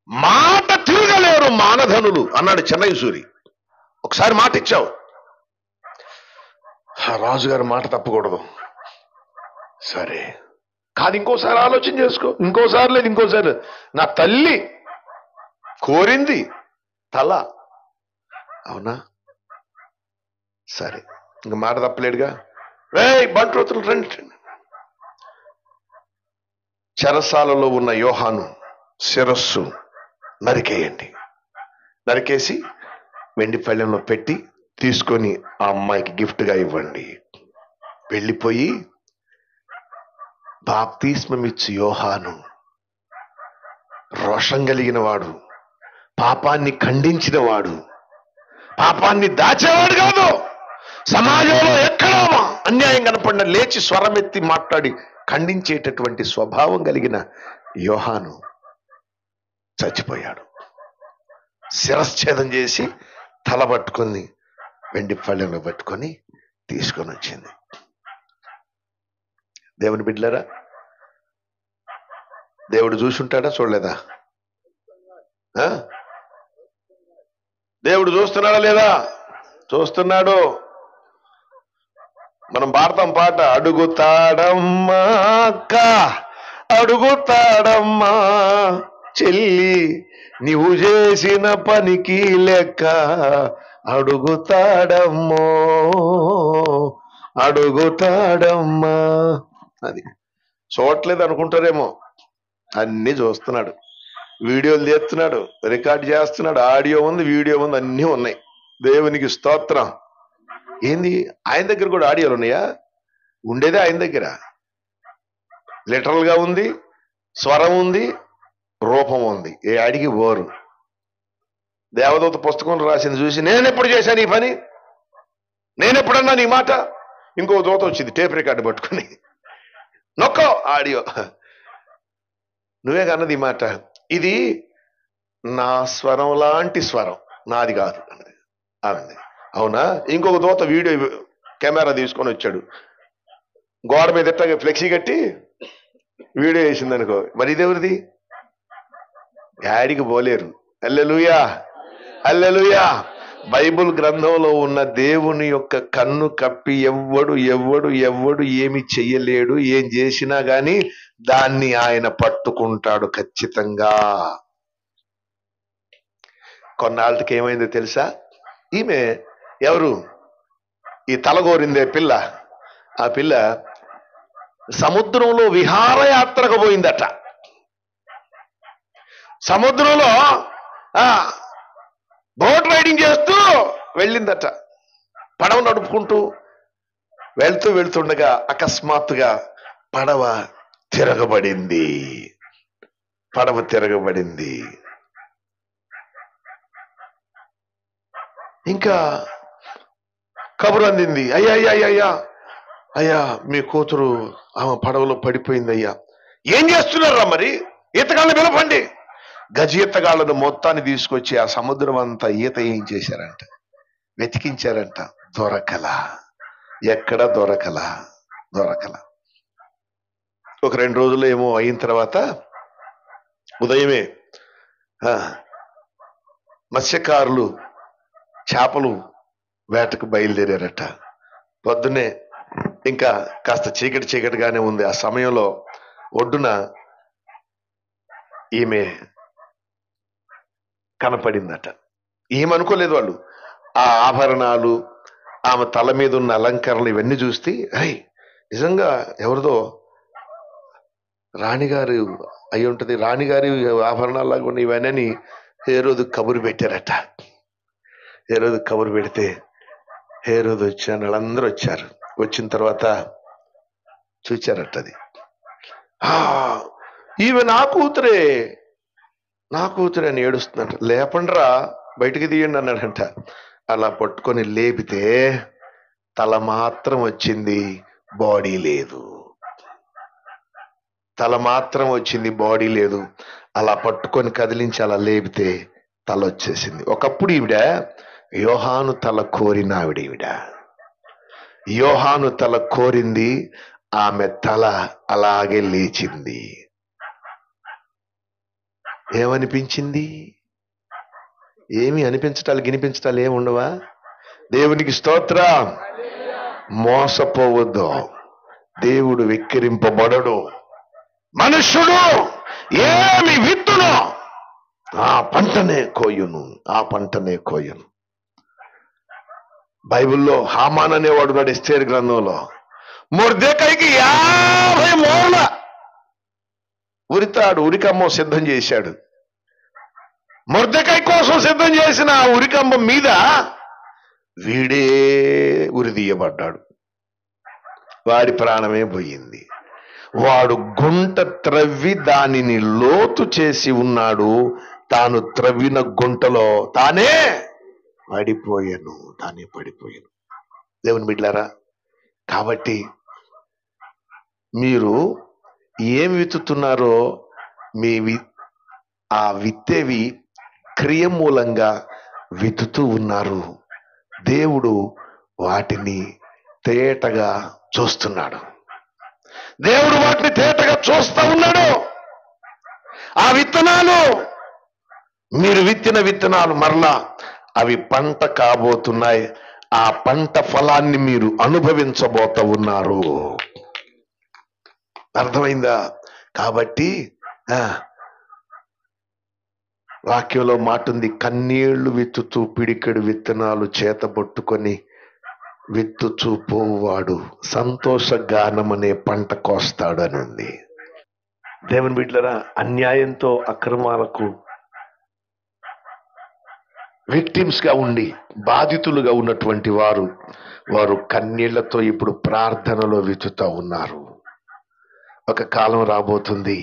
మాట తిరగలేరు మానధనులు అన్నాడు చెన్నై సూరి. ఒకసారి మాట ఇచ్చావు, రాజుగారి మాట తప్పకూడదు, సరే కాదు ఇంకోసారి ఆలోచన చేసుకో, ఇంకోసారి లేదు ఇంకోసారి. నా తల్లి కోరింది తల, అవునా సరే ఇంక మాట తప్పలేడుగా. బంట్రోతులు రండి. చెరసాలలో ఉన్న యోహాను శిరస్సు నరికేయండి, నరికేసి వెండి పళ్ళెంలో పెట్టి తీసుకొని ఆ అమ్మాయికి గిఫ్ట్గా ఇవ్వండి. వెళ్ళిపోయి బాప్తిస్మమిచ్చు యోహాను రోషం కలిగిన వాడు, పాపాన్ని ఖండించిన వాడు, పాపాన్ని దాచేవాడు కాదు. సమాజంలో ఎక్కడో అన్యాయం కనపడిన లేచి స్వరమెత్తి మాట్లాడి ఖండించేటటువంటి స్వభావం కలిగిన యోహాను చచ్చిపోయాడు. శిరశ్ఛేదం చేసి తల పట్టుకొని వెండి పళ్ళెంలో పట్టుకొని తీసుకొని వచ్చింది. దేవుని బిడ్డలారా, దేవుడు చూసుంటాడా చూడలేదా? దేవుడు చూస్తున్నాడా లేదా? చూస్తున్నాడు. మనం పాడతాం పాట, అడుగుతాడమ్మా అక్క, అడుగుతాడమ్మా చెల్లి, నీవు చేసిన పనికి లెక్క, అడుగుతాడమ్మో అడుగుతాడమ్మా. అది చూడట్లేదు అనుకుంటారేమో, అన్ని చూస్తున్నాడు. వీడియోలు తీస్తున్నాడు, రికార్డ్ చేస్తున్నాడు, ఆడియో ఉంది, వీడియో ఉంది, అన్నీ ఉన్నాయి. దేవునికి స్తోత్రం. ఏంది ఆయన దగ్గర కూడా ఆడియోలు ఉన్నాయా? ఉండేదే ఆయన దగ్గర. లిటరల్ గా ఉంది, స్వరం ఉంది, రూపం ఉంది. ఏ అడిగి పోరు. దేవదూత పుస్తకం రాసింది చూసి నేనెప్పుడు చేశాను ఈ పని, నేనెప్పుడన్నా నీ మాట. ఇంకో దూత వచ్చింది టేప్ రికార్డు పట్టుకుని, నొక్కో ఆడియో, నువ్వే కన్నది ఈ మాట, ఇది నా స్వరం లాంటి స్వరం, నాది కాదు అన్నది. అవునా? ఇంకొక దూత వీడియో కెమెరా తీసుకొని వచ్చాడు, గోడ మీద ఎట్లా ఫ్లెక్సీ కట్టి వీడియో వేసింది అనుకో, మరి ఇదెవరిది? యాడికి పోలేరు. హల్లెలూయా, హల్లెలూయా. బైబుల్ గ్రంథంలో ఉన్న దేవుని యొక్క కన్ను కప్పి ఎవ్వడు ఎవ్వడు ఎవ్వడు ఏమి చెయ్యలేడు. ఏం చేసినా గాని దాన్ని ఆయన పట్టుకుంటాడు ఖచ్చితంగా. కొన్నాళ్ళకి ఏమైందో తెలుసా? ఈమె ఎవరు? ఈ తలగోరిందే పిల్ల. ఆ పిల్ల సముద్రంలో విహారయాత్రకు పోయిందట. సముద్రంలో బోట్ రైడింగ్ చేస్తూ వెళ్ళిందట. పడవ నడుపుకుంటూ వెళ్తూ వెళ్తుండగా అకస్మాత్తుగా పడవ తిరగబడింది. పడవ తిరగబడింది. ఇంకా కబురు అందింది, అయ్యా అయ్యా అయ్యా అయ్యా మీ కూతురు ఆమె పడవలో పడిపోయింది అయ్యా. ఏం చేస్తున్నారా మరి? ఈతగాళ్ళని పిలవండి. గజ ఈతగాళ్ళను మొత్తాన్ని తీసుకొచ్చి ఆ సముద్రం అంతా ఈత ఏం చేశారంట, వెతికించారంట. దొరకలా, ఎక్కడ దొరకలా. ఒక 2 రోజులు ఏమో అయిన తర్వాత ఉదయమే మత్స్యకారులు చేపలు వేటకు బయలుదేరారట. పొద్దున్నే ఇంకా కాస్త చీకటిగానే ఉంది. ఆ సమయంలో ఒడ్డున ఈమె కనపడిందట. ఏమనుకోలేదు వాళ్ళు. ఆ ఆభరణాలు, ఆమె తల మీద ఉన్న అలంకరణలు ఇవన్నీ చూస్తే నిజంగా ఎవరిదో రాణిగారు అయి ఉంటది, రాణిగారి ఆభరణాలాగా ఉన్న ఇవన్నీ హేరోదు కబురు పెట్టారట. హేరోదు కబురు పెడితే హేరోదు వచ్చారు, వాళ్ళందరూ వచ్చారు. వచ్చిన తర్వాత చూచారట. అది ఈమె నా కూతురే అని ఏడుస్తుందంట. లేపండ్రా, బయటికి తీయండి అన్నాడంట. అలా పట్టుకొని లేపితే తల మాత్రం వచ్చింది, బాడీ లేదు. తల మాత్రం వచ్చింది, బాడీ లేదు. అలా పట్టుకొని కదిలించి అలా లేపితే తల వచ్చేసింది. ఒకప్పుడు ఈవిడ యోహాను తల కోరిన ఈవిడ. యోహాను తల కోరింది, ఆమె తల అలాగే లేచింది. ఏమనిపించింది? ఏమి అనిపించటాలు గినిపించటాలు ఏమి ఉండవా? దేవునికి స్తోత్రం. మోసపోవద్దు. దేవుడు వెక్కిరింపబడడు. మనుష్యుడు ఏమి విత్తును ఆ పంటనే కోయును. బైబిల్లో హామాన్ అనేవాడు నాడు ఎస్తేరు గ్రంథంలో మొర్దెకైకి 50 మూరల ఉరికమ్మం సిద్ధం చేశాడు. మొర్దెకై కోసం సిద్ధం చేసిన ఆ ఉరికంబం మీద వీడే ఉరిదీయబడ్డాడు. వాడి ప్రాణమే పోయింది. వాడు గుంట త్రవ్వి దానిని లోతు చేసి ఉన్నాడు. తాను త్రవ్విన గుంటలో తానే పడిపోయాను. దేవుని బిడ్డలారా, కాబట్టి మీరు ఏం విత్తుతున్నారో ఆ విత్తేవి క్రియ మూలంగా విత్తుతూ ఉన్నారు. దేవుడు వాటిని తేటగా చూస్తున్నాడు. దేవుడు వాటిని తేటగా చూస్తా ఉన్నాడు. ఆ విత్తనాలు, మీరు విత్తిన విత్తనాలు మరలా అవి పంట కాబోతున్నాయి. ఆ పంట ఫలాన్ని మీరు అనుభవించబోతూ ఉన్నారు. అర్థమైందా? కాబట్టి వాక్యంలో మాట ఉంది, కన్నీళ్లు విత్తుతూ పిడికెడు విత్తనాలు చేతబొట్టుకొని విత్తుచూ పోవాడు సంతోష గానం అనే పంట కోస్తాడని ఉంది. దేవుని బిడ్డలారా, అన్యాయంతో అక్రమాలకు విక్టిమ్స్ గా ఉండి బాధితులుగా ఉన్నటువంటి వారు కన్నీళ్లతో ఇప్పుడు ప్రార్థనలో విత్తుతా ఉన్నారు. ఒక కాలం రాబోతుంది,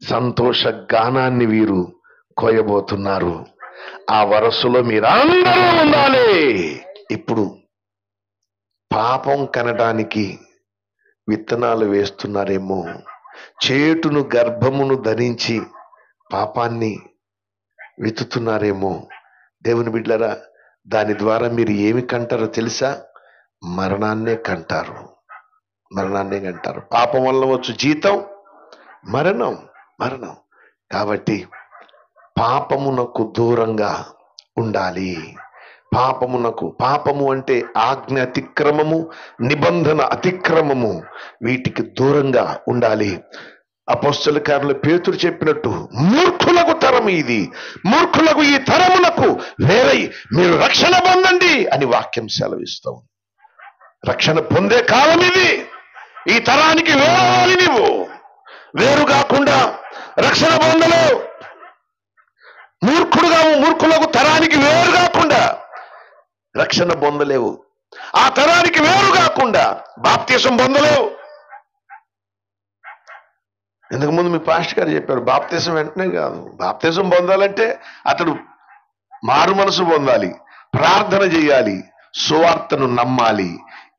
సంతోష గానాన్ని వీరు కోయబోతున్నారు. ఆ వరసలో మీరందరూ ఉండాలి. ఇప్పుడు పాపం కనడానికి విత్తనాలు వేస్తున్నారేమో, చేటును గర్భమును ధరించి పాపాన్ని విత్తుతున్నారేమో. దేవుని బిడ్డలారా, దాని ద్వారా మీరు ఏమి కంటారో తెలుసా? మరణాన్నే కంటారు. పాపం వల్ల వచ్చు జీతం మరణం. కాబట్టి పాపమునకు దూరంగా ఉండాలి. పాపము అంటే ఆజ్ఞ అతిక్రమము, నిబంధన అతిక్రమము, వీటికి దూరంగా ఉండాలి. అపోస్తల కార్యాలు పేతురు చెప్పినట్టు, మూర్ఖులకు తరం ఇది, మూర్ఖులకు ఈ తరమునకు వేరై మీరు రక్షణ పొందండి అని వాక్యం సెలవిస్తాం. రక్షణ పొందే కాలం ఇది. ఈ తరానికి వేరాలి. నీవు వేరు కాకుండా రక్షణ పొందలేవు. మూర్ఖులకు తరానికి వేరు కాకుండా రక్షణ పొందలేవు. ఆ తరానికి వేరు కాకుండా బాప్తిసం పొందలేవు. ఇంతకు ముందు మీ పాస్టర్ గారు చెప్పారు, బాప్తిసం వెంటనే కాదు. బాప్తిసం పొందాలంటే అతడు మారు మనసు పొందాలి, ప్రార్థన చేయాలి, సువార్తను నమ్మాలి.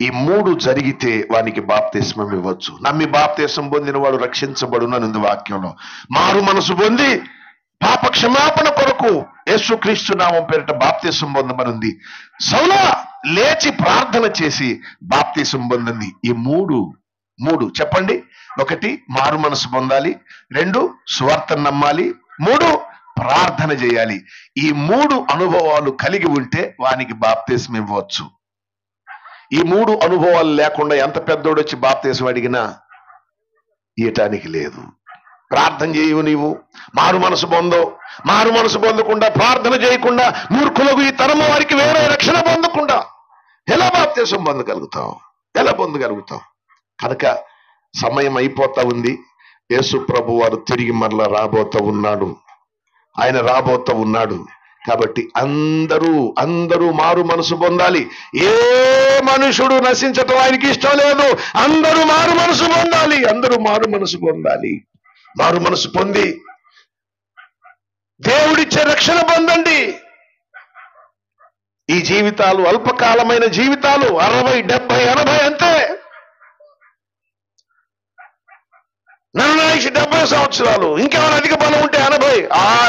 ఈ 3 జరిగితే వానికి బాప్తిస్మం ఇవ్వచ్చు. నమ్మి బాప్తిసం పొందిన వాడు రక్షించబడుననుంది వాక్యంలో. మారు మనసు పొంది పాప క్షమాపణ కొరకు యేసుక్రీస్తు నామం పేరిట బాప్తిసం పొందమనుంది. సౌలా లేచి ప్రార్థన చేసి బాప్తిసం పొందింది. ఈ మూడు చెప్పండి. 1 మారు మనసు పొందాలి, 2 సువార్త నమ్మాలి, 3 ప్రార్థన చేయాలి. ఈ 3 అనుభవాలు కలిగి ఉంటే వానికి బాప్తిసం ఇవ్వచ్చు. ఈ 3 అనుభవాలు లేకుండా ఎంత పెద్దోడు వచ్చి బాప్తిసం అడిగినా ఇయటానికి లేదు. ప్రార్థన చేయవు, నీవు మారు మనసు పొందకుండా ప్రార్థన చేయకుండా మూర్ఖులకు ఈ తరము వారికి వేరే రక్షణ పొందకుండా ఎలా బాప్తిసం పొందగలుగుతావు? కనుక సమయం అయిపోతా ఉంది. యేసు ప్రభు వారు తిరిగి మరలా ఆయన రాబోతా ఉన్నాడు. కాబట్టి అందరూ మారు మనసు పొందాలి. ఏ మనుషుడు నశించటం ఆయనకి ఇష్టం లేదు. అందరూ మారు మనసు పొందాలి. మారు మనసు పొంది దేవుడిచ్చే రక్షణ పొందండి. ఈ జీవితాలు అల్పకాలమైన జీవితాలు, 60, 70, 80 అంతే. నన్ను 70 సంవత్సరాలు, ఇంకేమైనా అధిక బలం ఉంటే 80.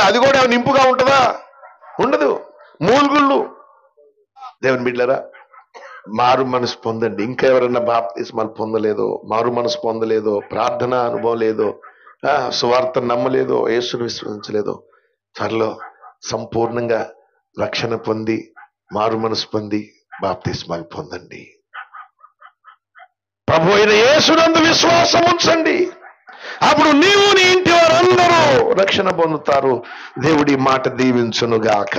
అది కూడా నింపుగా ఉంటుందా? ఉండదు. మూలుగుళ్ళు. దేవుని బిడ్డలారా, మారు మనసు పొందండి. ఇంకా ఎవరన్నా బాప్తిస్మాలు పొందలేదో, మారు మనసు పొందలేదో, ప్రార్థన అనుభవం లేదో, సువార్త నమ్మలేదో, యేసును విశ్వసించలేదో, త్వరలో సంపూర్ణంగా రక్షణ పొంది మారు మనసు పొంది బాప్తిస్మాలు పొందండి. ప్రభు అయిన యేసునందు విశ్వాసం ఉంచండి. అప్పుడు నీవు నీ ఇంటి వారందరూ రక్షణ పొందుతారు. దేవుడి మాట దీవించునుగాక.